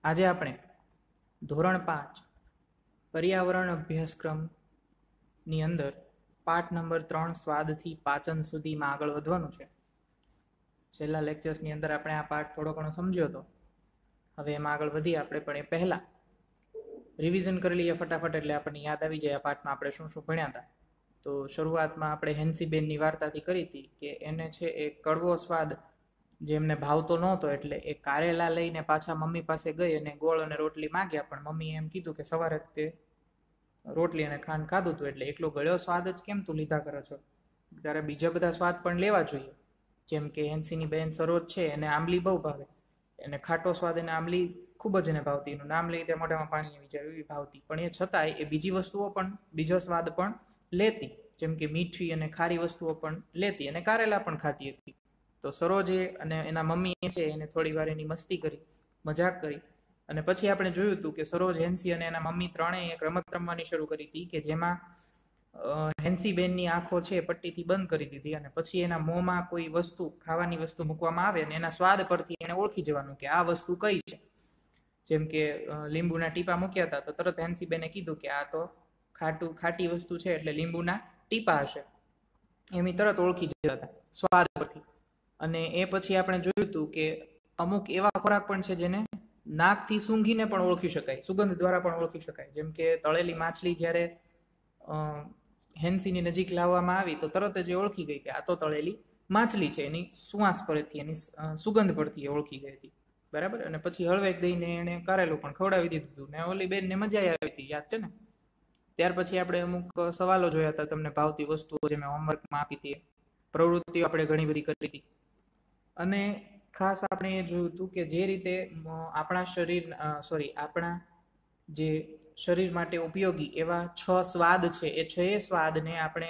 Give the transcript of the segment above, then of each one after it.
આજે આપણે ધોરણ 5 પર્યાવરણ અભ્યાસક્રમની અંદર પાઠ નંબર 3 સ્વાદથી પાચન સુધીમાં આગળ વધવાનું છે. છેલ્લા લેક્ચર્સની અંદર આપણે આ પાઠ થોડો ઘણો સમજ્યો હતો. હવે એમાં આગળ વધીએ આપણે, પણ એ પહેલા રિવિઝન કરી લઈએ ફટાફટ, એટલે આપણને યાદ આવી જાય આ પાઠમાં આપણે શું શું ભણ્યા હતા. તો શરૂઆતમાં આપણે હેન્સીબેનની વાર્તાથી કરી હતી કે એને છે એ કડવો સ્વાદ જે એમને ભાવતો નહોતો, એટલે એ કારેલા લઈને પાછા મમ્મી પાસે ગઈ અને ગોળ અને રોટલી માંગ્યા, પણ મમ્મીએ એમ કીધું કે સવારે તે રોટલી અને ખાંડ ખાધું હતું, એટલે એકલો ગળ્યો સ્વાદ જ કેમ તું લીધા કરો છો, ત્યારે બીજા બધા સ્વાદ પણ લેવા જોઈએ. જેમ કે હેન્સીની બેન સરોજ છે, એને આંબલી બહુ ભાવે, એને ખાટો સ્વાદ, એને આંબલી ખૂબ જ એને ભાવતી, એનું નામ લઈ તે મોઢામાં પાણી આવી જાય એવી ભાવતી, પણ એ છતાંય એ બીજી વસ્તુઓ પણ, બીજો સ્વાદ પણ લેતી, જેમ કે મીઠી અને ખારી વસ્તુઓ પણ લેતી અને કારેલા પણ ખાતી હતી. તો સરોજે અને એના મમ્મીએ છે એને થોડી વાર એની મસ્તી કરી, મજાક કરી, અને પછી આપણે જોયું હતું કે સરોજ, હેન્સી અને એના મમ્મી ત્રણેય એક રમત રમવાની શરૂ કરી હતી કે જેમાં હેન્સી બેનની આંખો છે પટ્ટીથી બંધ કરી દીધી, અને પછી એના મોંમાં કોઈ વસ્તુ, ખાવાની વસ્તુ મૂકવામાં આવે અને એના સ્વાદ પરથી એને ઓળખી જવાનું કે આ વસ્તુ કઈ છે. જેમ કે લીંબુના ટીપા મૂક્યા હતા, તો તરત હેન્સી બેને કીધું કે આ તો ખાટી વસ્તુ છે, એટલે લીંબુના ટીપા હશે, એમ તરત ઓળખી જતા હતા સ્વાદ પરથી. અને એ પછી આપણે જોયું હતું કે અમુક એવા ખોરાક પણ છે જેને નાકથી સૂંઘીને પણ ઓળખી શકાય, સુગંધ દ્વારા પણ ઓળખી શકાય. જેમ કે તળેલી માછલી જ્યારે હેન્સીની નજીક લાવવામાં આવી તો તરત જ ઓળખી ગઈ કે આ તો તળેલી માછલી છે, એની સુવાસ પરથી, એની સુગંધ પરથી ઓળખી ગઈ હતી, બરાબર. અને પછી હળવેક દઈને એને કારેલું પણ ખવડાવી દીધું હતું, ને ઓલી બેનને મજા આવી હતી, યાદ છે ને. ત્યાર પછી આપણે અમુક સવાલો જોયા હતા, તમને ભાવતી વસ્તુઓ જે મેં હોમવર્કમાં આપી હતી, પ્રવૃત્તિઓ આપણે ઘણી બધી કરી હતી. અને ખાસ આપણે એ જોયું હતું કે જે રીતે આપણા આપણા જે શરીર માટે ઉપયોગી એવા 6 સ્વાદ છે, એ 6 સ્વાદને આપણે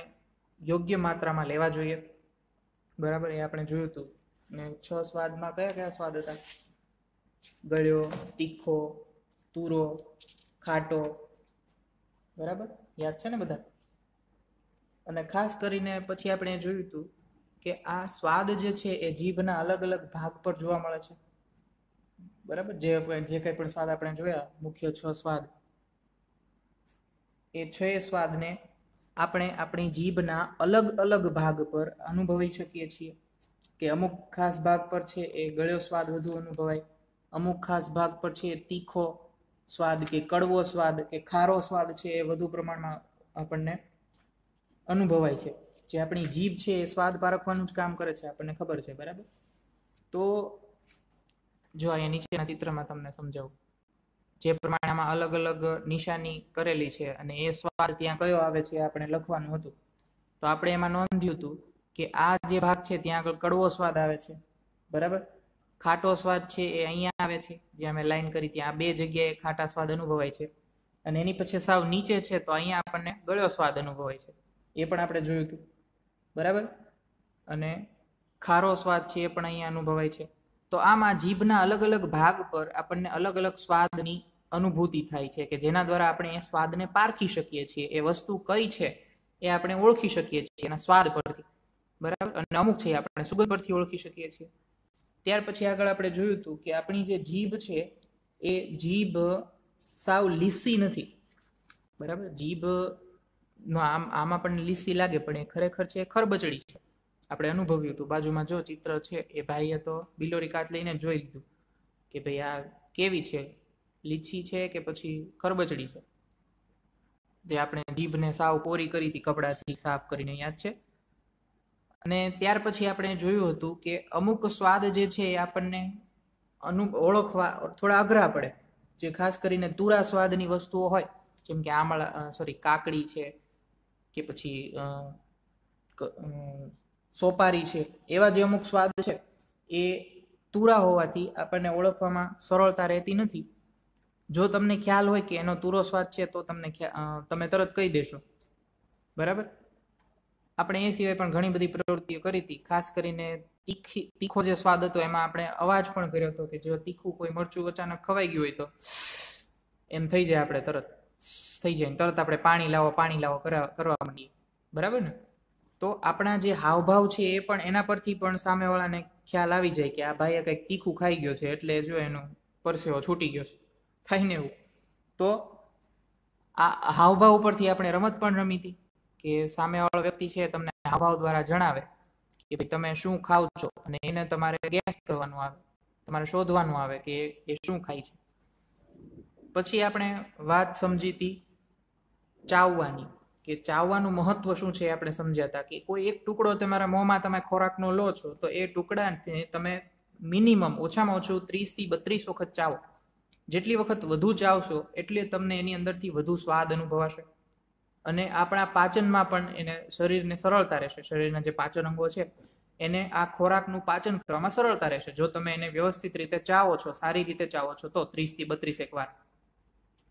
યોગ્ય માત્રામાં લેવા જોઈએ, બરાબર. એ આપણે જોયું હતું. ને 6 સ્વાદમાં કયા કયા સ્વાદ હતા? ગળ્યો, તીખો, તુરો, ખાટો, બરાબર, યાદ છે ને બધા. અને ખાસ કરીને પછી આપણે જોયું હતું કે આ સ્વાદ જે છે એ જીભના અલગ અલગ ભાગ પર જોવા મળે છે, બરાબર. જે કંઈ પણ સ્વાદ આપણે જોયા, મુખ્ય 6 સ્વાદ, એ 6 સ્વાદને આપણે આપણી જીભના અલગ અલગ ભાગ પર અનુભવી શકીએ છીએ. કે અમુક ખાસ ભાગ પર છે એ ગળ્યો સ્વાદ વધુ અનુભવાય, અમુક ખાસ ભાગ પર છે તીખો સ્વાદ કે કડવો સ્વાદ કે ખારો સ્વાદ છે એ વધુ પ્રમાણમાં આપણને અનુભવાય છે. જે આપણી જીભ છે એ સ્વાદ પારખવાનું જ કામ કરે છે, આપણને ખબર છે, બરાબર. તો જો અહીંયા નીચેના ચિત્રમાં તમને સમજાવું, જે પ્રમાણમાં અલગ અલગ નિશાની કરેલી છે, અને એ સ્વાદ ત્યાં કયો આવે છે આપણે લખવાનું હતું. તો આપણે એમાં નોંધ્યું હતું કે આ જે ભાગ છે ત્યાં આગળ કડવો સ્વાદ આવે છે, બરાબર. ખાટો સ્વાદ છે એ અહીંયા આવે છે, જે અમે લાઈન કરી ત્યાં 2 જગ્યાએ ખાટા સ્વાદ અનુભવાય છે. અને એની પછી સાવ નીચે છે તો અહીંયા આપણને ગળ્યો સ્વાદ અનુભવાય છે, એ પણ આપણે જોયું હતું, બરાબર. અને ખારો સ્વાદ છે એ પણ અહીંયા અનુભવાય છે. તો આમાં જીભના અલગ અલગ ભાગ પર આપણને અલગ અલગ સ્વાદની અનુભૂતિ થાય છે, કે જેના દ્વારા આપણે એ સ્વાદને પારખી શકીએ છીએ, એ વસ્તુ કઈ છે એ આપણે ઓળખી શકીએ છીએ એના સ્વાદ પરથી, બરાબર. અને અમુક છે આપણે સુગંધ પરથી ઓળખી શકીએ છીએ. ત્યાર પછી આગળ આપણે જોયું હતું કે આપણી જે જીભ છે એ જીભ સાવ લીસી નથી, બરાબર. જીભ આમાં પણ લીસી લાગે, પણ એ ખરેખર છે ખરબચડી છે. આપણે અનુભવ્યું હતું, બાજુમાં જો ચિત્ર છે, એ ભાઈએ તો બિલોરી કાચ લઈને જોઈ લીધું કે ભાઈ આ કેવી છે, લીચી છે કે પછી ખરબચડી છે. જે આપણે જીભને સાવ કોરી કરી હતી કપડાથી સાફ કરીને, યાદ છે. અને ત્યાર પછી આપણે જોયું હતું કે અમુક સ્વાદ જે છે એ આપણને ઓળખવા થોડા અઘરા પડે, જે ખાસ કરીને તુરા સ્વાદની વસ્તુઓ હોય, જેમ કે કાકડી છે કે પછી સોપારી છે, એવા જે અમુક સ્વાદ છે એ તુરા હોવાથી આપણને ઓળખવામાં સરળતા રહેતી નથી. જો તમને ખ્યાલ હોય કે એનો તુરો સ્વાદ છે તો તમે તરત કહી દેશો, બરાબર. આપણે એ સિવાય પણ ઘણી બધી પ્રવૃત્તિઓ કરી હતી. ખાસ કરીને તીખો જે સ્વાદ હતો એમાં આપણે અવાજ પણ કર્યો હતો કે જો તીખું કોઈ મરચું અચાનક ખવાઈ ગયું હોય તો એમ થઈ જાય, આપણે તરત થઈ જાય, તરત આપણે પાણી લાવો કરવા માંડીએ, બરાબર ને. તો આપણા જે હાવભાવ છે એ પણ એના પરથી પણ સામેવાળાને ખ્યાલ આવી જાય કે આ ભાઈએ કંઈક તીખું ખાઈ ગયો છે, એટલે જો એનો પરસેવો છૂટી ગયો છે, થાય ને એવું. તો આ હાવભાવ ઉપરથી આપણે રમત પણ રમી હતી કે સામેવાળો વ્યક્તિ છે તમને હાવભાવ દ્વારા જણાવે કે ભાઈ તમે શું ખાવ છો, અને એને તમારે ગેસ કરવાનું આવે, તમારે શોધવાનું આવે કે એ શું ખાય છે. પછી આપણે વાત સમજી હતી ચાવવાની, કે ચાવવાનું મહત્વ શું છે આપણે સમજ્યા હતા કે કોઈ એક ટુકડો તમારા મોંમાં તમે ખોરાકનો લો છો તો એ ટુકડાને તમે મિનિમમ ઓછામાં ઓછું 30 થી 32 વખત ચાવો. જેટલી વખત વધુ ચાવશો એટલે તમને એની અંદરથી વધુ સ્વાદ અનુભવાશે, અને આપણા પાચનમાં પણ એને શરીરને સરળતા રહેશે. શરીરના જે પાચન અંગો છે એને આ ખોરાકનું પાચન કરવામાં સરળતા રહેશે જો તમે એને વ્યવસ્થિત રીતે ચાવો છો, સારી રીતે ચાવો છો તો 30 થી 32 એકવાર.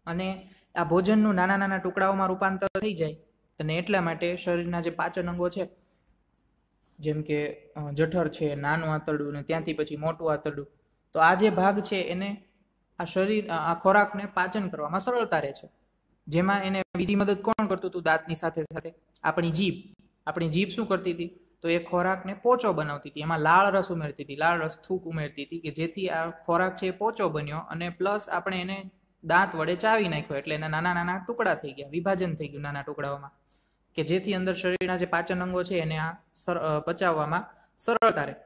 અને આ ભોજનનું નાના નાના ટુકડાઓમાં રૂપાંતર થઈ જાય, અને એટલા માટે શરીરના જે પાચન અંગો છે જેમ કે જઠર છે, નાનું આંતરડું, ને ત્યાંથી પછી મોટું આંતરડું, તો આ જે ભાગ છે એને આ શરીર આ ખોરાકને પાચન કરવામાં સરળતા રહે છે. જેમાં એને બીજી મદદ કોણ કરતું હતું દાંતની સાથે સાથે? આપણી જીભ. આપણી જીભ શું કરતી હતી? તો એ ખોરાકને પોચો બનાવતી હતી, એમાં લાળ રસ ઉમેરતી હતી, લાળ રસ થૂક ઉમેરતી હતી કે જેથી આ ખોરાક છે એ પોચો બન્યો, અને પ્લસ આપણે એને દાંત વડે ચાવી નાખ્યો એટલે એના નાના નાના ટુકડા થઈ ગયા, વિભાજન થઈ ગયું નાના ટુકડાઓમાં, કે જેથી અંદર શરીરના જે પાચન અંગો છે એને આ પચાવવામાં સરળતા રહે.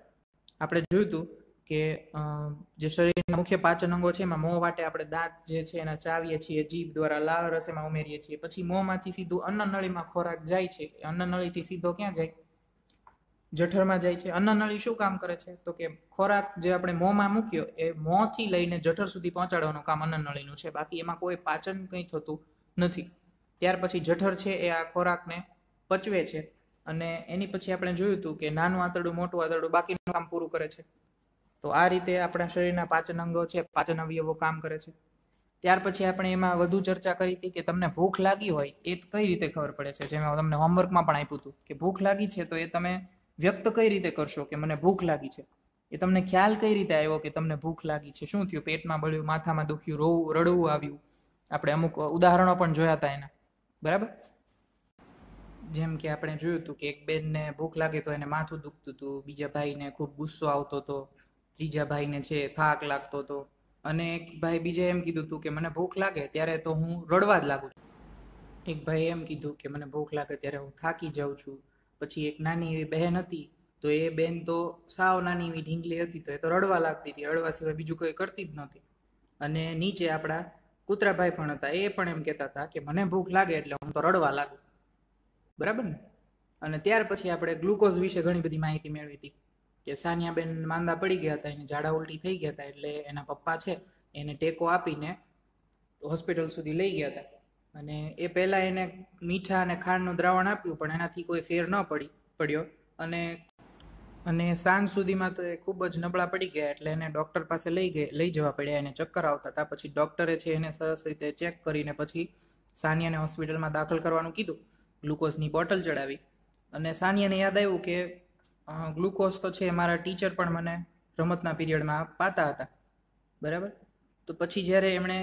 આપણે જોયું હતું કે જે શરીરના મુખ્ય પાચન અંગો છે એમાં મોં વાટે આપણે દાંત જે છે એના ચાવીએ છીએ, જીભ દ્વારા લાળ રસ એમાં ઉમેરીએ છીએ, પછી મોંમાંથી સીધું અન્નનળીમાં ખોરાક જાય છે. અન્નનળીથી સીધો ક્યાં જાય? જઠરમાં જાય છે. અન્નનળી શું કામ કરે છે? તો કે ખોરાક જે આપણે મોંમાં મૂક્યો એ મોંથી લઈને જઠર સુધી પહોંચાડવાનું કામ અન્નનળીનું છે, બાકી એમાં કોઈ પાચન કંઈ થતું નથી. ત્યાર પછી જઠર છે એ આ ખોરાકને પચવે છે, અને એની પછી આપણે જોયું હતું કે નાનું આંતરડું, મોટું આંતરડું બાકીનું કામ પૂરું કરે છે. તો આ રીતે આપણા શરીરના પાચન અંગો છે, પાચન અવયવો કામ કરે છે. ત્યાર પછી આપણે એમાં વધુ ચર્ચા કરી હતી કે તમને ભૂખ લાગી હોય એ કઈ રીતે ખબર પડે છે. જેમાં તમને હોમવર્કમાં પણ આપ્યું હતું કે ભૂખ લાગી છે તો એ તમે વ્યક્ત કઈ રીતે કરશો કે મને ભૂખ લાગી છે? એ તમને ખ્યાલ કઈ રીતે આવ્યો કે તમને ભૂખ લાગી છે? શું થયું? પેટમાં બળ્યું, માથામાં દુખ્યું, રોવું, રડવું આવ્યું? આપણે અમુક ઉદાહરણો પણ જોયા હતા એના, બરાબર? જેમ કે આપણે જોયું હતું કે એક બેનને ભૂખ લાગે તો એને માથું દુખતું હતું, બીજા ભાઈને ખૂબ ગુસ્સો આવતો હતો, ત્રીજા ભાઈને છે થાક લાગતો હતો, અને એક ભાઈ બીજા એમ કીધું હતું કે મને ભૂખ લાગે ત્યારે તો હું રડવા જ લાગુ છું. એક ભાઈ એમ કીધું કે મને ભૂખ લાગે ત્યારે હું થાકી જાઉં છું. પછી એક નાની એવી બહેન હતી તો એ બેન તો સાવ નાની એવી ઢીંગલી હતી તો એ તો રડવા લાગતી હતી, રડવા સિવાય બીજું કંઈ કરતી જ નહોતી. અને નીચે આપણા કૂતરાભાઈ પણ હતા, એ પણ એમ કહેતા હતા કે મને ભૂખ લાગે એટલે હું તો રડવા લાગુ, બરાબર ને? અને ત્યાર પછી આપણે ગ્લુકોઝ વિશે ઘણી બધી માહિતી મેળવી હતી કે સાનિયાબેન માંદા પડી ગયા હતા, એને ઝાડા ઉલટી થઈ ગયા હતા, એટલે એના પપ્પા છે એને ટેકો આપીને હોસ્પિટલ સુધી લઈ ગયા હતા. અને એ પહેલાં એને મીઠા અને ખાંડનું દ્રાવણ આપ્યું પણ એનાથી કોઈ ફેર ન પડ્યો, અને સાંજ સુધીમાં તો એ ખૂબ જ નબળા પડી ગયા, એટલે એને ડૉક્ટર પાસે લઈ જવા પડ્યા. એને ચક્કર આવતા હતા. પછી ડૉક્ટરે છે એને સરસ રીતે ચેક કરીને પછી સાનિયાને હોસ્પિટલમાં દાખલ કરવાનું કીધું, ગ્લુકોઝની બોટલ ચડાવી. અને સાનિયાને યાદ આવ્યું કે ગ્લુકોઝ તો છે મારા ટીચર પણ મને રમતના પીરિયડમાં પાતા હતા, બરાબર? તો પછી જ્યારે એમણે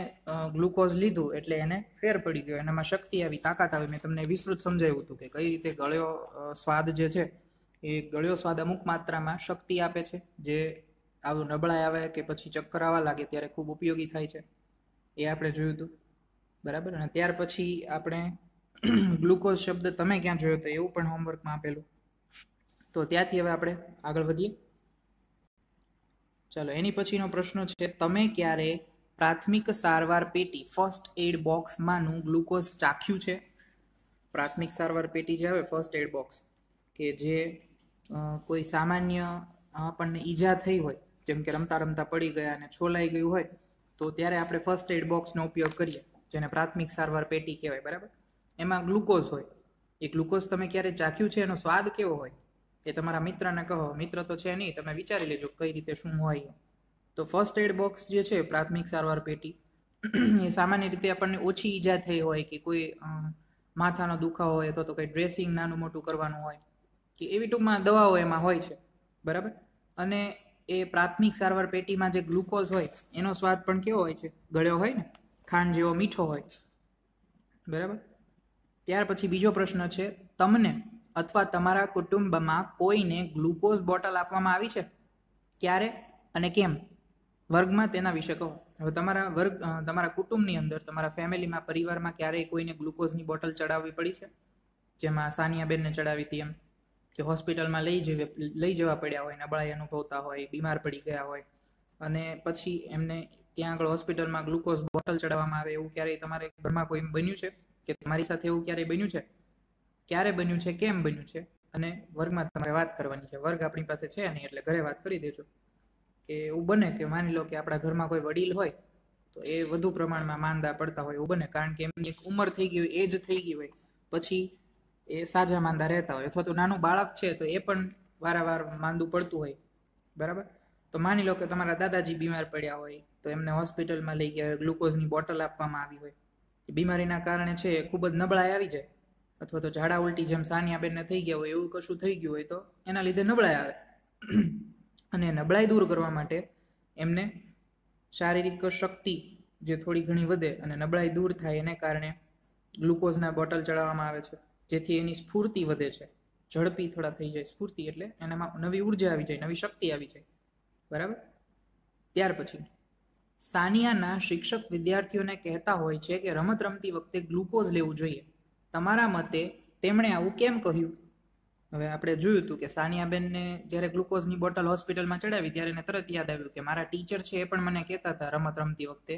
ગ્લુકોઝ લીધું એટલે એને ફેર પડી ગયો, એનામાં શક્તિ આવી, તાકાત આવી. મેં તમને વિસ્તૃત સમજાવ્યું હતું કે કઈ રીતે ગળ્યો સ્વાદ જે છે એ ગળ્યો સ્વાદ અમુક માત્રામાં શક્તિ આપે છે, જે આવું નબળાઈ આવે કે પછી ચક્કર આવવા લાગે ત્યારે ખૂબ ઉપયોગી થાય છે, એ આપણે જોયું હતું, બરાબર? અને ત્યાર પછી આપણે ગ્લુકોઝ શબ્દ તમે ક્યાં જોયો તો એવું પણ હોમવર્કમાં આપેલું. તો ત્યાંથી હવે આપણે આગળ વધીએ. ચાલો, એની પછીનો પ્રશ્ન છે, તમે ક્યારે પ્રાથમિક સારવાર પેટી ફર્સ્ટ એડ બોક્સમાંનું ગ્લુકોઝ ચાખ્યું છે? પ્રાથમિક સારવાર પેટી જે આવે ફર્સ્ટ એડ બોક્સ, કે જે કોઈ સામાન્ય આપણને ઈજા થઈ હોય, જેમ કે રમતા રમતા પડી ગયા અને છોલાઈ ગયું હોય, તો ત્યારે આપણે ફર્સ્ટ એડ બોક્સનો ઉપયોગ કરીએ, જેને પ્રાથમિક સારવાર પેટી કહેવાય, બરાબર? એમાં ગ્લુકોઝ હોય. એ ગ્લુકોઝ તમે ક્યારે ચાખ્યું છે? એનો સ્વાદ કેવો હોય એ તમારા મિત્રને કહો. મિત્ર તો છે નહીં, તમે વિચારી લેજો કઈ રીતે શું હોય. તો ફર્સ્ટ એડ બોક્સ જે છે પ્રાથમિક સારવાર પેટી, એ સામાન્ય રીતે આપણને ઓછી ઈજા થઈ હોય કે કોઈ માથાનો દુખાવો હોય અથવા તો કંઈ ડ્રેસિંગ નાનું મોટું કરવાનું હોય કે એવી ટૂંકમાં દવાઓ એમાં હોય છે, બરાબર? અને એ પ્રાથમિક સારવાર પેટીમાં જે ગ્લુકોઝ હોય એનો સ્વાદ પણ કેવો હોય છે? ગળ્યો હોય ને, ખાંડ જેવો મીઠો હોય, બરાબર? ત્યાર પછી બીજો પ્રશ્ન છે, તમને અથવા તમારા કુટુંબમાં કોઈને ગ્લુકોઝ બોટલ આપવામાં આવી છે? ક્યારે અને કેમ? વર્ગમાં તેના વિશે કહો. હવે તમારા કુટુંબની અંદર, તમારા ફેમિલીમાં, પરિવારમાં ક્યારેય કોઈને ગ્લુકોઝની બોટલ ચડાવવી પડી છે? જેમાં સાનિયાબેનને ચડાવી હતી એમ, કે હોસ્પિટલમાં લઈ જવા પડ્યા હોય, નબળાઈ અનુભવતા હોય, બીમાર પડી ગયા હોય, અને પછી એમને ત્યાં આગળ હોસ્પિટલમાં ગ્લુકોઝ બોટલ ચડાવવામાં આવે, એવું ક્યારેય તમારે ઘરમાં કોઈ બન્યું છે? કે તમારી સાથે એવું ક્યારેય બન્યું છે? ક્યારે બન્યું છે, કેમ બન્યું છે, અને વર્ગમાં તમારે વાત કરવાની છે. વર્ગ આપણી પાસે છે નહીં, એટલે ઘરે વાત કરી દેજો. કે એવું બને કે માની લો કે આપણા ઘરમાં કોઈ વડીલ હોય તો એ વધુ પ્રમાણમાં માંદા પડતા હોય, એવું બને, કારણ કે એમની એક ઉંમર થઈ ગઈ હોય, એજ થઈ ગઈ હોય, પછી એ સાજા માંદા રહેતા હોય, અથવા તો નાનું બાળક છે તો એ પણ વારંવાર માંદું પડતું હોય, બરાબર? તો માની લો કે તમારા દાદાજી બીમાર પડ્યા હોય, તો એમને હોસ્પિટલમાં લઈ ગયા હોય, ગ્લુકોઝની બોટલ આપવામાં આવી હોય, બીમારીના કારણે છે એ ખૂબ જ નબળાઈ આવી જાય, અથવા તો ઝાડા ઉલટી જેમ સાનિયાબેનને થઈ ગયા હોય એવું કશું થઈ ગયું હોય, તો એના લીધે નબળાઈ આવે. અને નબળાઈ દૂર કરવા માટે એમને શારીરિક શક્તિ જે થોડી ઘણી વધે અને નબળાઈ દૂર થાય, એને કારણે ગ્લુકોઝના બોટલ ચડાવવામાં આવે છે, જેથી એની સ્ફૂર્તિ વધે છે, ઝડપી થોડા થઈ જાય. સ્ફૂર્તિ એટલે એનામાં નવી ઉર્જા આવી જાય, નવી શક્તિ આવી જાય, બરાબર? ત્યાર પછી સાનિયાના શિક્ષક વિદ્યાર્થીઓને કહેતા હોય છે કે રમત રમતી વખતે ગ્લુકોઝ લેવું જોઈએ. તમારા મતે તેમણે આવું કેમ કહ્યું? હવે આપણે જોયું હતું કે સાનિયાબેનને જ્યારે ગ્લુકોઝની બોટલ હોસ્પિટલમાં ચડાવી ત્યારે એને તરત યાદ આવ્યું કે મારા ટીચર છે એ પણ મને કહેતા હતા રમત રમતી વખતે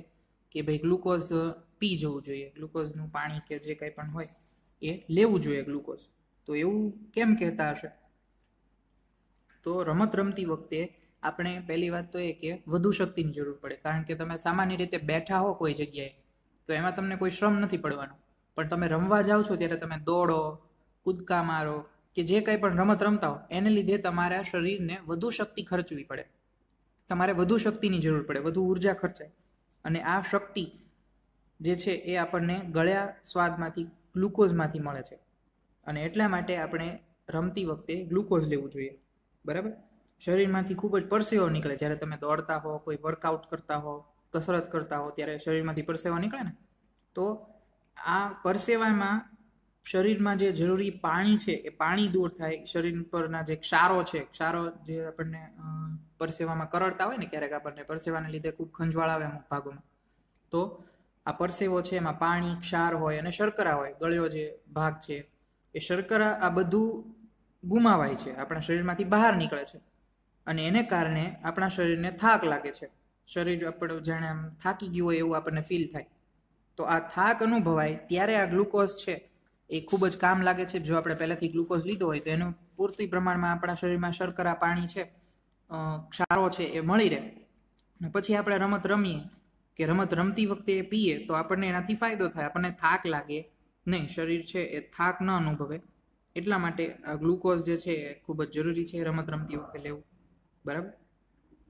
કે ભાઈ ગ્લુકોઝ પી જવું જોઈએ, ગ્લુકોઝનું પાણી કે જે કંઈ પણ હોય એ લેવું જોઈએ ગ્લુકોઝ. તો એવું કેમ કહેતા હશે? તો રમત રમતી વખતે આપણે પહેલી વાત તો એ કે વધુ શક્તિની જરૂર પડે, કારણ કે તમે સામાન્ય રીતે બેઠા હો કોઈ જગ્યાએ તો એમાં તમને કોઈ શ્રમ નથી પડવાનો, પણ તમે રમવા જાઓ છો ત્યારે તમે દોડો, કૂદકા મારો કે જે કંઈ પણ રમત રમતા હો, એને લીધે તમારા શરીરને વધુ શક્તિ ખર્ચવી પડે, તમારે વધુ શક્તિની જરૂર પડે, વધુ ઉર્જા ખર્ચાય, અને આ શક્તિ જે છે એ આપણને ગળ્યા સ્વાદમાંથી, ગ્લુકોઝમાંથી મળે છે, અને એટલા માટે આપણે રમતી વખતે ગ્લુકોઝ લેવું જોઈએ, બરાબર? શરીરમાંથી ખૂબ જ પરસેવો નીકળે જ્યારે તમે દોડતા હો, કોઈ વર્કઆઉટ કરતા હો, કસરત કરતા હો, ત્યારે શરીરમાંથી પરસેવો નીકળે ને, તો આ પરસેવામાં શરીરમાં જે જરૂરી પાણી છે એ પાણી દૂર થાય, શરીર પરના જે ક્ષારો છે, ક્ષારો જે આપણને પરસેવામાં કરડતા હોય ને, ક્યારેક આપણને પરસેવાને લીધે ખૂબ ખંજવાળ આવે અમુક ભાગોમાં, તો આ પરસેવો છે એમાં પાણી, ક્ષાર હોય અને શર્કરા હોય, ગળ્યો જે ભાગ છે એ શર્કરા, આ બધું ગુમાવાય છે, આપણા શરીરમાંથી બહાર નીકળે છે, અને એને કારણે આપણા શરીરને થાક લાગે છે. શરીર આપણું જાણે આમ થાકી ગયું હોય એવું આપણને ફીલ થાય. તો આ થાક અનુભવાય ત્યારે આ ગ્લુકોઝ છે એ ખૂબ જ કામ લાગે છે. જો આપણે પહેલાંથી ગ્લુકોઝ લીધો હોય તો એનું પૂરતી પ્રમાણમાં આપણા શરીરમાં શર્કરા, પાણી છે, ક્ષારો છે એ મળી રહે, અને પછી આપણે રમત રમીએ કે રમત રમતી વખતે એ પીએ તો આપણને એનાથી ફાયદો થાય, આપણને થાક લાગે નહીં, શરીર છે એ થાક ન અનુભવે. એટલા માટે આ ગ્લુકોઝ જે છે એ ખૂબ જ જરૂરી છે રમત રમતી વખતે લેવું, બરાબર?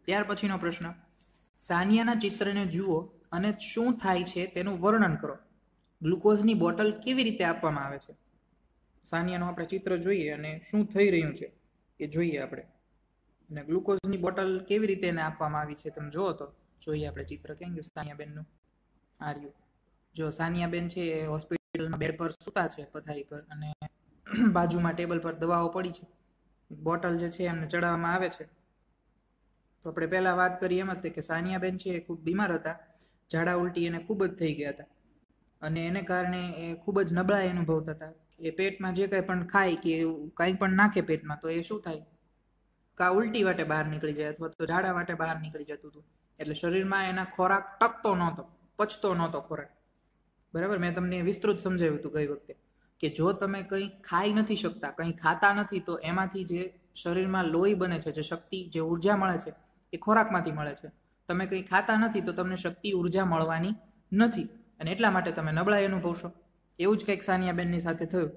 ત્યાર પછીનો પ્રશ્ન, સાનિયાના ચિત્રને જુઓ અને શું થાય છે તેનું વર્ણન કરો. ગ્લુકોઝની બોટલ કેવી રીતે આપવામાં આવે છે? સાનિયાનું આપણે ચિત્ર જોઈએ અને શું થઈ રહ્યું છે એ જોઈએ આપણે, અને ગ્લુકોઝની બોટલ કેવી રીતે એને આપવામાં આવી છે તમે જુઓ તો જોઈએ આપણે ચિત્ર. કેમ ગયું સાનિયાબેનનું? આ રહ્યું. જો સાનિયાબેન છે એ હોસ્પિટલમાં બેડ પર સૂતા છે, પથારી પર, અને બાજુમાં ટેબલ પર દવાઓ પડી છે, બોટલ જે છે એમને ચડાવવામાં આવે છે. તો આપણે પહેલાં વાત કરી એમ હતી કે સાનિયાબેન છે એ ખૂબ બીમાર હતા, ઝાડા ઉલટી એને ખૂબ જ થઈ ગયા હતા, અને એને કારણે એ ખૂબ જ નબળાઈ અનુભવતા હતા. એ પેટમાં જે કંઈ પણ ખાય કે કંઈ પણ નાખે પેટમાં તો એ શું થાય, કાં ઉલટી વાટે બહાર નીકળી જાય અથવા તો ઝાડા વાટે બહાર નીકળી જતું હતું. એટલે શરીરમાં એના ખોરાક ટકતો નહોતો, પચતો નહોતો ખોરાક, બરાબર? મેં તમને વિસ્તૃત સમજાવ્યું હતું ગઈ વખતે કે જો તમે કંઈ ખાઈ નથી શકતા, કંઈ ખાતા નથી, તો એમાંથી જે શરીરમાં લોહી બને છે, જે શક્તિ, જે ઉર્જા મળે છે એ ખોરાકમાંથી મળે છે. તમે કંઈ ખાતા નથી તો તમને શક્તિ, ઉર્જા મળવાની નથી, અને એટલા માટે તમે નબળાઈ અનુભવશો. એવું જ કંઈક સાનિયાબેનની સાથે થયું.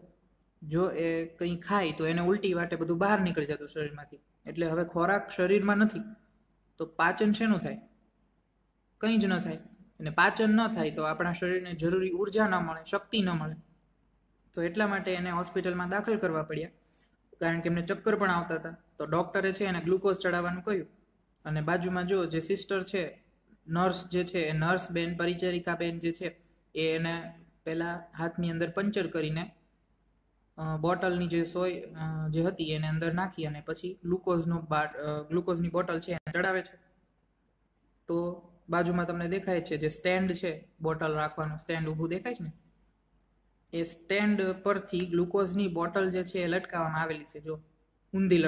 જો એ કંઈ ખાય તો એને ઉલટી વાટે બધું બહાર નીકળી જતું શરીરમાંથી, એટલે હવે ખોરાક શરીરમાં નથી તો પાચન શેનું થાય? કંઈ જ ન થાય. અને પાચન ન થાય તો આપણા શરીરને જરૂરી ઉર્જા ન મળે, શક્તિ ન મળે. તો એટલા માટે એને હોસ્પિટલમાં દાખલ કરવા પડ્યા, કારણ કે એમને ચક્કર પણ આવતા હતા. તો ડૉક્ટરે છે એને ગ્લુકોઝ ચડાવવાનું કહ્યું, અને બાજુમાં જો જે સિસ્ટર છે, નર્સ જે છે, એ નર્સ બેન, પરિચારિકા બેન જે છે એ એને પહેલાં હાથની અંદર પંચર કરીને બોટલની જે સોય જે હતી એને અંદર નાખી અને પછી ગ્લુકોઝની બોટલ છે એને ચડાવે છે. તો બાજુમાં તમને દેખાય છે જે સ્ટેન્ડ છે, બોટલ રાખવાનું સ્ટેન્ડ ઊભું દેખાય છે ને, એ સ્ટેન્ડ પરથી ગ્લુકોઝની બોટલ જે છે એ લટકાવવામાં આવેલી છે. જો ઊંધી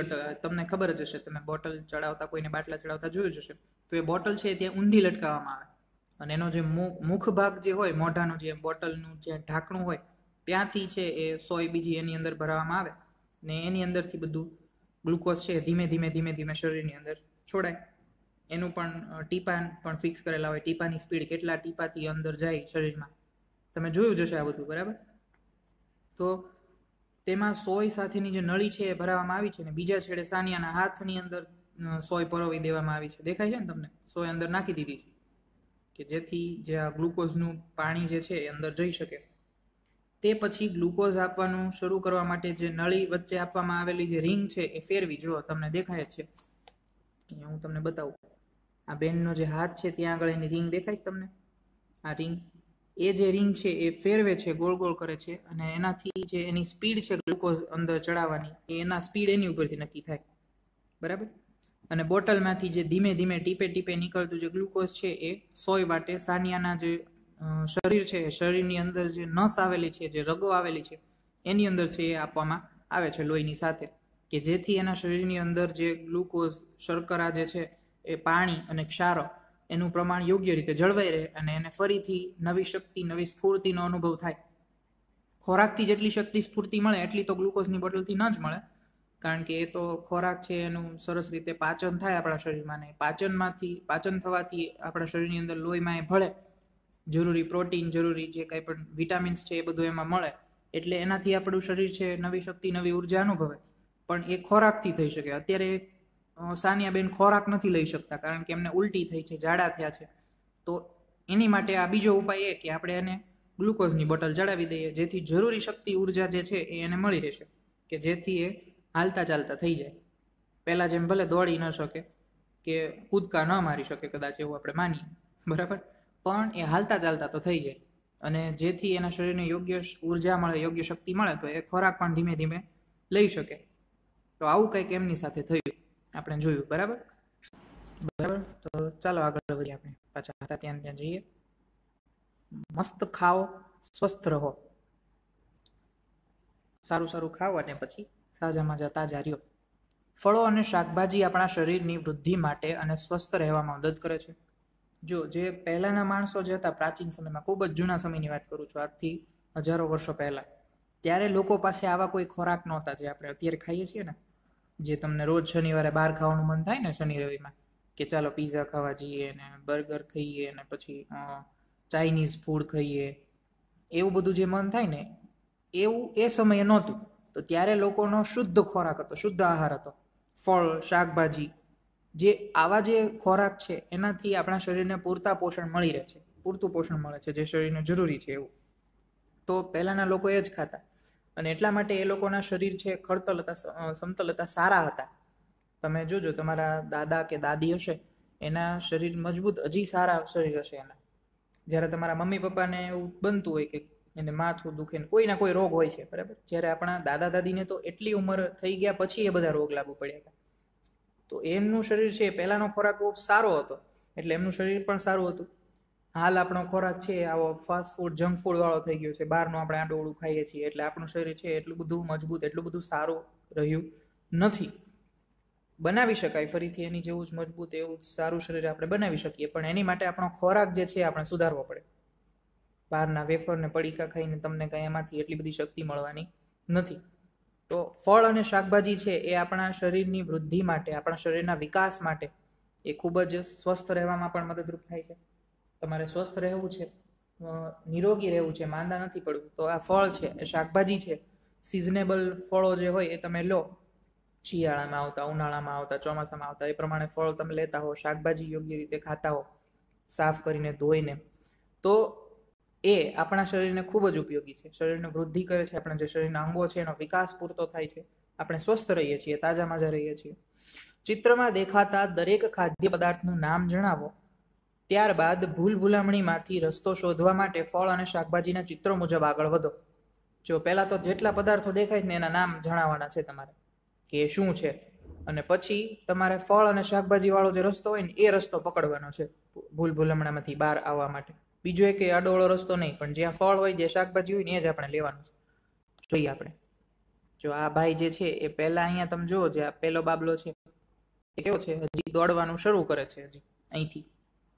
તમને ખબર જ હશે, તમે બોટલ ચડાવતા કોઈને બાટલા ચડાવતા જોયું જ હશે. તો એ બોટલ છે ત્યાં ઊંધી લટકાવવામાં આવે અને એનો જે મુખ ભાગ જે હોય, મોઢાનું જે બોટલનું જે ઢાંકણું હોય, ત્યાંથી છે એ સોય બીજી એની અંદર ભરવામાં આવે ને એની અંદરથી બધું ગ્લુકોઝ છે ધીમે ધીમે ધીમે ધીમે શરીરની અંદર છોડાય. એનું પણ ટીપા પણ ફિક્સ કરેલા હોય, ટીપાની સ્પીડ કેટલા ટીપાથી અંદર જાય શરીરમાં, તમે જોયું જશે આ બધું, બરાબર. તો તેમાં સોય સાથેની જે નળી છે એ ભરાવામાં આવી છે ને બીજા છેડે સાનિયાના હાથની અંદર સોય પરોવી દેવામાં આવી છે. દેખાય છે ને તમને? સોય અંદર નાખી દીધી છે કે જેથી જે આ ગ્લુકોઝનું પાણી જે છે એ અંદર જઈ શકે. તે પછી ગ્લુકોઝ આપવાનું શરૂ કરવા માટે જે નળી વચ્ચે આપવામાં આવેલી જે રિંગ છે એ ફેરવી. જો તમને દેખાય જ છે, અહીંયા હું તમને બતાવું. આ બેનનો જે હાથ છે ત્યાં આગળ એની રિંગ દેખાય છે તમને? આ રિંગ, એ જે રિંગ છે એ ફેરવે છે, ગોળ ગોળ કરે છે અને એનાથી જે એની સ્પીડ છે ગ્લુકોઝ અંદર ચડાવવાની, એના સ્પીડ એની ઉપરથી નક્કી થાય, બરાબર. અને બોટલમાંથી જે ધીમે ધીમે ટીપે ટીપે નીકળતું જે ગ્લુકોઝ છે એ સોય વાટે સાનિયાના જે શરીર છે, શરીરની અંદર જે નસ આવેલી છે, જે રગો આવેલી છે એની અંદર છે એ આપવામાં આવે છે લોહીની સાથે, કે જેથી એના શરીરની અંદર જે ગ્લુકોઝ, શર્કરા જે છે એ પાણી અને ક્ષારો એનું પ્રમાણ યોગ્ય રીતે જળવાઈ રહે અને એને ફરીથી નવી શક્તિ, નવી સ્ફૂર્તિનો અનુભવ થાય. ખોરાકથી જેટલી શક્તિ સ્ફૂર્તિ મળે એટલી તો ગ્લુકોઝની બોટલથી ન જ મળે, કારણ કે એ તો ખોરાક છે એનું સરસ રીતે પાચન થાય આપણા શરીરમાં, ને પાચન થવાથી આપણા શરીરની અંદર લોહીમાં એ ભળે, જરૂરી પ્રોટીન, જરૂરી જે કંઈ પણ વિટામિન્સ છે એ બધું એમાં મળે, એટલે એનાથી આપણું શરીર છે નવી શક્તિ, નવી ઉર્જા અનુભવે. પણ એ ખોરાકથી થઈ શકે. અત્યારે સાનિયાબેન ખોરાક નથી લઈ શકતા કારણ કે એમને ઉલટી થઈ છે, ઝાડા થયા છે. તો એની માટે આ બીજો ઉપાય એ કે આપણે એને ગ્લુકોઝની બોટલ ચડાવી દઈએ, જેથી જરૂરી શક્તિ, ઉર્જા જે છે એ એને મળી રહેશે, કે જેથી એ હાલતા ચાલતા થઈ જાય. પહેલાં જેમ ભલે દોડી ન શકે કે કૂદકા ન મારી શકે કદાચ, એવું આપણે માનીએ, બરાબર, પણ એ હાલતા ચાલતા તો થઈ જાય. અને જેથી એના શરીરને યોગ્ય ઉર્જા મળે, યોગ્ય શક્તિ મળે, તો એ ખોરાક પણ ધીમે ધીમે લઈ શકે. તો આવું કંઈક એમની સાથે થયું, આપણે જોયું, બરાબર. તો ચાલો આગળ વધીએ, આપણે પાછા હતા ત્યાં જઈએ. મસ્ત ખાઓ, સ્વસ્થ રહો. સારું સારું ખાઓ અને પછી સાજા માજા તાજા રહ્યો. ફળો અને શાકભાજી આપણા શરીરની વૃદ્ધિ માટે અને સ્વસ્થ રહેવામાં મદદ કરે છે. જો જે પહેલાના માણસો જે હતા પ્રાચીન સમયમાં, ખૂબ જ જૂના સમયની વાત કરું છું, આજથી હજારો વર્ષો પહેલા, ત્યારે લોકો પાસે આવા કોઈ ખોરાક નહોતા જે આપણે અત્યારે ખાઈએ છીએ ને, જે તમને રોજ શનિવારે બહાર ખાવાનું મન થાય ને શનિ રવિમાં, કે ચાલો પીઝા ખાવા જઈએ ને બર્ગર ખાઈએ ને પછી ચાઇનીઝ ફૂડ ખાઈએ, એવું બધું જે મન થાય ને, એવું એ સમયે નહોતું. તો ત્યારે લોકોનો શુદ્ધ ખોરાક હતો, શુદ્ધ આહાર હતો. ફળ, શાકભાજી, જે આવા જે ખોરાક છે એનાથી આપણા શરીરને પૂરતા પોષણ મળી રહે છે, પૂરતું પોષણ મળે છે જે શરીરને જરૂરી છે એવું. તો પહેલાંના લોકો એ જ ખાતા અને એટલા માટે એ લોકોના શરીર છે ખડતલ હતા, સમતલ હતા, સારા હતા. તમે જોજો તમારા દાદા કે દાદી હશે, એના શરીર મજબૂત, હજી સારા શરીર હશે એના. જ્યારે તમારા મમ્મી પપ્પાને એવું બનતું હોય કે એને માથું દુખે ને કોઈ ના કોઈ રોગ હોય છે, બરાબર, જ્યારે આપણા દાદા દાદીને તો એટલી ઉંમર થઈ ગયા પછી એ બધા રોગ લાગુ પડ્યા હતા. તો એમનું શરીર છે, પહેલાંનો ખોરાક બહુ સારો હતો એટલે એમનું શરીર પણ સારું હતું. હાલ આપણો ખોરાક છે આવો ફાસ્ટ ફૂડ, જંક ફૂડ વાળો થઈ ગયો છે, બહારનું આપણે આડોળું ખાઈએ છીએ, એટલે આપણું શરીર છે એટલું બધું મજબૂત, એટલું બધું સારું રહ્યું નથી. બનાવી શકાય ફરીથી એની જેવું જ મજબૂત, એવું જ સારું શરીર આપણે બનાવી શકીએ, પણ એની માટે આપણો ખોરાક જે છે આપણે સુધારવો પડે. બહારના વેફર ને પડીકા ખાઈને તમને કંઈ એમાંથી એટલી બધી શક્તિ મળવાની નથી. તો ફળ અને શાકભાજી છે એ આપણા શરીરની વૃદ્ધિ માટે, આપણા શરીરના વિકાસ માટે એ ખૂબ જ સ્વસ્થ રહેવામાં પણ મદદરૂપ થાય છે. તમારે સ્વસ્થ રહેવું છે, નિરોગી રહેવું છે, માંદા નથી પડવું, તો આ ફળ છે, એ શાકભાજી છે, સિઝનેબલ ફળો જે હોય એ તમે લો. શિયાળામાં આવતા, ઉનાળામાં આવતા, ચોમાસામાં આવતા, એ પ્રમાણે ફળ તમે લેતા હો, શાકભાજી યોગ્ય રીતે ખાતા હો, સાફ કરીને ધોઈને, તો એ આપણા શરીરને ખૂબ જ ઉપયોગી છે. શરીરને વૃદ્ધિ કરે છે, આપણા જે શરીરના અંગો છે એનો વિકાસ પૂરતો થાય છે, આપણે સ્વસ્થ રહીએ છીએ, તાજા માજા રહીએ છીએ. ચિત્રમાં દેખાતા દરેક ખાદ્ય પદાર્થનું નામ જણાવો, ત્યારબાદ ભૂલ ભૂલામણીમાંથી રસ્તો શોધવા માટે ફળ અને શાકભાજીના ચિત્રો મુજબ આગળ વધો. જો પહેલાં તો જેટલા પદાર્થો દેખાય ને એના નામ જણાવવાના છે તમારે, કે શું છે. અને પછી તમારે ફળ અને શાકભાજી વાળો જે રસ્તો હોય ને એ રસ્તો પકડવાનો છે ભૂલ ભૂલમણામાંથી બહાર આવવા માટે. બીજો એક આડોળો રસ્તો નહીં, પણ જ્યાં ફળ હોય, જે શાકભાજી હોય ને એ જ આપણે લેવાનું છે. જોઈએ આપણે, જો આ ભાઈ જે છે એ પહેલા અહીંયા તમે જુઓ, જે આ પહેલો બાબલો છે એ કેવો છે, હજી દોડવાનું શરૂ કરે છે હજી અહીંથી,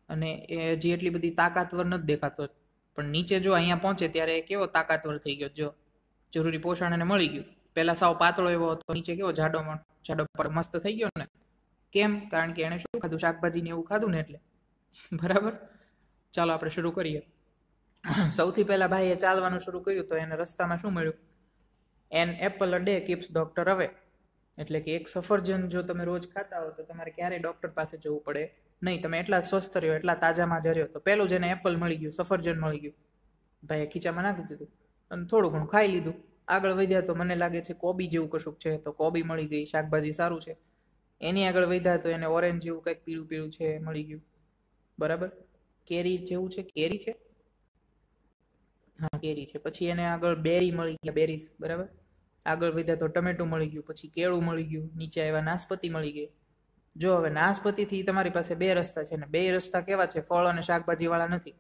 અને એ હજી એટલી બધી તાકાતવર નથી દેખાતો, પણ નીચે જો અહીંયા પહોંચે ત્યારે કેવો તાકાતવર થઈ ગયો. જો જરૂરી પોષણ એને મળી ગયું. પહેલા સાવ પાતળો એવો હતો, નીચે કેવો જાડો મસ્ત થઈ ગયો ને. કેમ? કારણ કે એને શું ખાધું? શાકભાજી ને એવું ખાધું ને એટલે. બરાબર. ચાલો આપણે શરૂ કરીએ. સૌથી પહેલા ભાઈએ ચાલવાનું શરૂ કર્યું તો એને રસ્તામાં શું મળ્યું? An apple a day keeps doctor અવે. એટલે કે એક સફરજન જો તમે રોજ ખાતા હો તો તમારે ક્યારેય ડોક્ટર પાસે જવું પડે નહીં. તમે એટલા સ્વસ્થ રહ્યો, એટલા તાજામાં જ રહ્યો. તો પહેલું જેને એપલ મળી ગયું, સફરજન મળી ગયું, ભાઈએ ખીચામાં નાખી દીધું અને થોડું ઘણું ખાઈ લીધું. આગળ વધ્યા તો મને લાગે છે કોબી જેવું કશુંક છે, તો કોબી મળી ગઈ, શાકભાજી સારું છે. એની આગળ વધ્યા તો એને ઓરેન્જ જેવું કંઈક પીળું પીળું છે મળી ગયું. બરાબર. કેરી જેવું છે, કેરી છે, હા કેરી છે. પછી એને આગળ બેરી મળી ગયા, બેરીસ. બરાબર. આગળ વધ્યા તો ટમેટું મળી ગયું, પછી કેળું મળી ગયું, નીચે આવ્યા નાશપતી મળી ગઈ. જો હવે નાશપતીથી તમારી પાસે બે રસ્તા છે, ને બે રસ્તા કેવા છે? ફળ અને શાકભાજી વાળા નથી.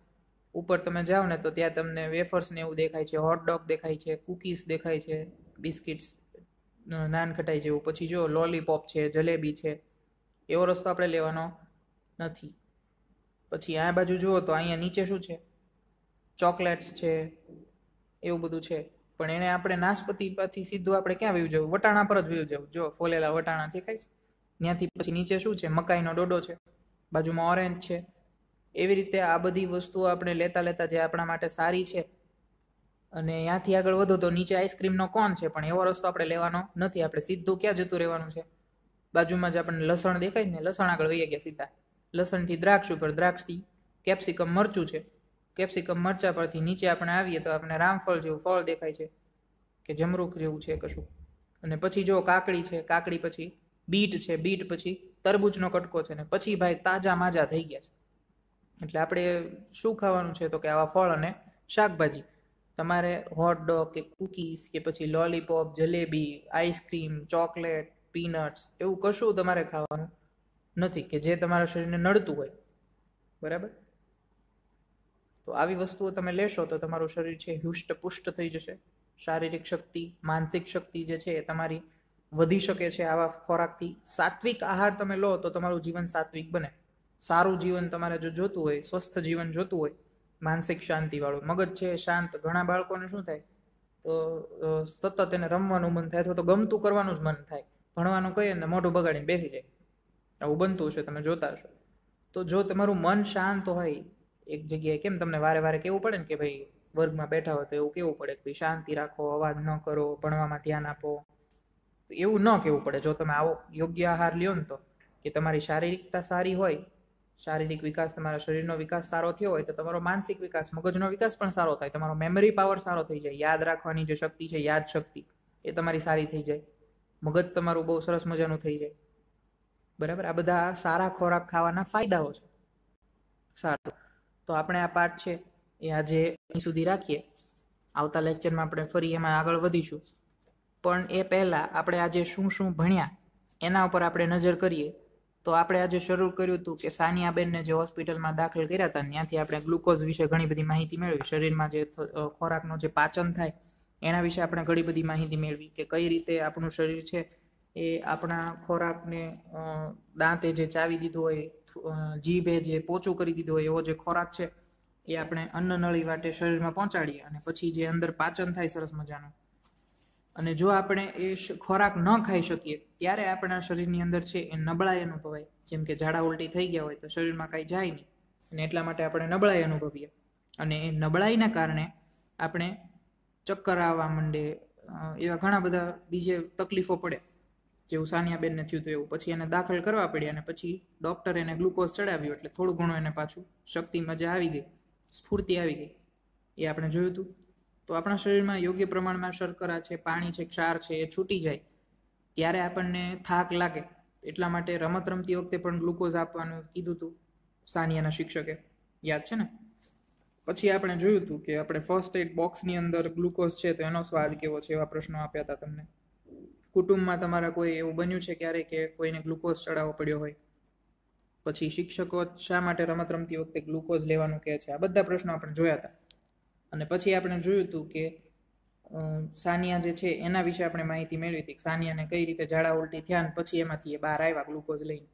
ઉપર તમે જાઓ ને તો ત્યાં તમને વેફર્સ ને એવું દેખાય છે, હોટડોગ દેખાય છે, કુકીઝ દેખાય છે, બિસ્કિટ્સ, નાન ખટાઈ જેવું. પછી જો લોલીપોપ છે, જલેબી છે. એવો રસ્તો આપણે લેવાનો નથી. પછી આ બાજુ જુઓ તો અહીંયા નીચે શું છે? ચોકલેટ્સ છે, એવું બધું છે. પણ એને આપણે નાશપતી પરથી સીધું આપણે ક્યાં વયું જવું? વટાણા પર જ વયું જવું. જો ફોલેલા વટાણા દેખાય છે, ત્યાંથી પછી નીચે શું છે? મકાઈનો ડોડો છે, બાજુમાં ઓરેન્જ છે. એવી રીતે આ બધી વસ્તુઓ આપણે લેતા લેતા જે આપણા માટે સારી છે, અને ત્યાંથી આગળ વધો તો નીચે આઈસ્ક્રીમનો કોન છે, પણ એવો રસ્તો આપણે લેવાનો નથી. આપણે સીધું ક્યાં જતું રહેવાનું છે? બાજુમાં જ આપણને લસણ દેખાય ને, લસણ આગળ વહી ગયા સીધા. લસણથી દ્રાક્ષ ઉપર, દ્રાક્ષથી કેપ્સિકમ મરચું છે, કેપ્સિકમ મરચા પરથી નીચે આપણે આવીએ તો આપણે રામફળ જેવું ફળ દેખાય છે, કે જમરૂખ જેવું છે કશું. અને પછી જો કાકડી છે, કાકડી પછી બીટ છે, બીટ પછી તરબૂચનો કટકો છે, ને પછી ભાઈ તાજા માજા થઈ ગયા છે. એટલે આપણે શું ખાવાનું છે? તો કે આવા ફળ અને શાકભાજી. તમારે હોટડોગ કે કુકીઝ કે પછી lollipop, jalebi, ice cream, chocolate, peanuts એવું કશું તમારે ખાવાનું નથી કે જે તમારા શરીરને નડતું હોય. બરાબર. તો આવી વસ્તુઓ તમે લેશો તો તમારું શરીર છે હૃષ્ટપુષ્ટ થઈ જશે. શારીરિક શક્તિ, માનસિક શક્તિ જે છે એ તમારી વધી શકે છે આવા ખોરાકથી. સાત્વિક આહાર તમે લો તો તમારું જીવન સાત્વિક બને. સારું જીવન તમારે જો જોતું હોય, સ્વસ્થ જીવન જોતું હોય, માનસિક શાંતિવાળું, મગજ છે શાંત. ઘણા બાળકોને શું થાય? તો સતત એને રમવાનું મન થાય, અથવા તો ગમતું કરવાનું જ મન થાય. ભણવાનું કહીએ ને મોઢું બગાડીને બેસી જાય. આવું બનતું હશે, તમે જોતા હશો. તો જો તમારું મન શાંત હોય એક જગ્યાએ, કેમ તમને વારે વારે કેવું પડે ને કે ભાઈ વર્ગમાં બેઠા હોય તો એવું કેવું પડે કે ભાઈ શાંતિ રાખો, અવાજ ન કરો, ભણવામાં ધ્યાન આપો. તો એવું ન કેવું પડે જો તમે આવો યોગ્ય આહાર લ્યો ને તો. કે તમારી શારીરિકતા સારી હોય, શારીરિક વિકાસ, તમારા શરીરનો વિકાસ સારો થયો હોય તો તમારો માનસિક વિકાસ, મગજનો વિકાસ પણ સારો થાય. તમારો મેમરી પાવર સારો થઈ જાય. યાદ રાખવાની જે શક્તિ છે, યાદ શક્તિ, એ તમારી સારી થઈ જાય. મગજ તમારું બહુ સરસ મજાનું થઈ જાય. બરાબર. આ બધા સારા ખોરાક ખાવાના ફાયદાઓ છે. સારું, તો આપણે આ પાઠ છે એ આજે અહીં સુધી રાખીએ. આવતા લેક્ચરમાં આપણે ફરી એમાં આગળ વધીશું. પણ એ પહેલાં આપણે આજે શું શું ભણ્યા એના ઉપર આપણે નજર કરીએ. તો આપણે આજે શરૂ કર્યું હતું કે સાનિયાબેનને જે હોસ્પિટલમાં દાખલ કર્યા હતા, ત્યાંથી આપણે ગ્લુકોઝ વિશે ઘણી બધી માહિતી મેળવી. શરીરમાં જે ખોરાકનો જે પાચન થાય એના વિશે આપણે ઘણી બધી માહિતી મેળવી, કે કઈ રીતે આપણું શરીર છે એ આપણા ખોરાકને દાંતે જે ચાવી દીધું હોય, જીભે જે પોચું કરી દીધું હોય એવો જે ખોરાક છે એ આપણે અન્નનળી વાટે શરીરમાં પહોંચાડીએ, અને પછી જે અંદર પાચન થાય સરસ મજાનું. અને જો આપણે એ ખોરાક ન ખાઈ શકીએ ત્યારે આપણા શરીરની અંદર છે એ નબળાઈ અનુભવાય. જેમ કે ઝાડા ઉલટી થઈ ગયા હોય તો શરીરમાં કાંઈ જાય નહીં, અને એટલા માટે આપણે નબળાઈ અનુભવીએ. અને એ નબળાઈના કારણે આપણે ચક્કર આવવા માંડે, એવા ઘણા બધા બીજે તકલીફો પડે, જેવું સાનિયાબેનને થયું હતું એવું. પછી એને દાખલ કરવા પડ્યા, અને પછી ડૉક્ટરે એને ગ્લુકોઝ ચડાવ્યું, એટલે થોડું ઘણું એને પાછું શક્તિ મજા આવી ગઈ, સ્ફૂર્તિ આવી ગઈ. એ આપણે જોયું હતું. તો આપણા શરીરમાં યોગ્ય પ્રમાણમાં શર્કરા છે, પાણી છે, ક્ષાર છે, એ છૂટી જાય ત્યારે આપણને થાક લાગે. એટલા માટે રમત રમતી વખતે પણ ગ્લુકોઝ આપવાનું કીધું હતું સાનિયાના શિક્ષકે, યાદ છે ને? પછી આપણે જોયું હતું કે આપણે ફર્સ્ટ એડ બોક્સની અંદર ગ્લુકોઝ છે તો એનો સ્વાદ કેવો છે, એવા પ્રશ્નો આપ્યા હતા તમને. કુટુંબમાં તમારા કોઈ એવું બન્યું છે ક્યારે કે કોઈને ગ્લુકોઝ ચડાવવો પડ્યો હોય? પછી શિક્ષકો શા માટે રમત રમતી વખતે ગ્લુકોઝ લેવાનું કહે છે? આ બધા પ્રશ્નો આપણે જોયા હતા. અને પછી આપણે જોયું હતું કે સાનિયા જે છે એના વિશે આપણે માહિતી મેળવી હતી. સાનિયાને કઈ રીતે ઝાડા ઉલટી થયા અને પછી એમાંથી એ બહાર આવ્યા ગ્લુકોઝ લઈને.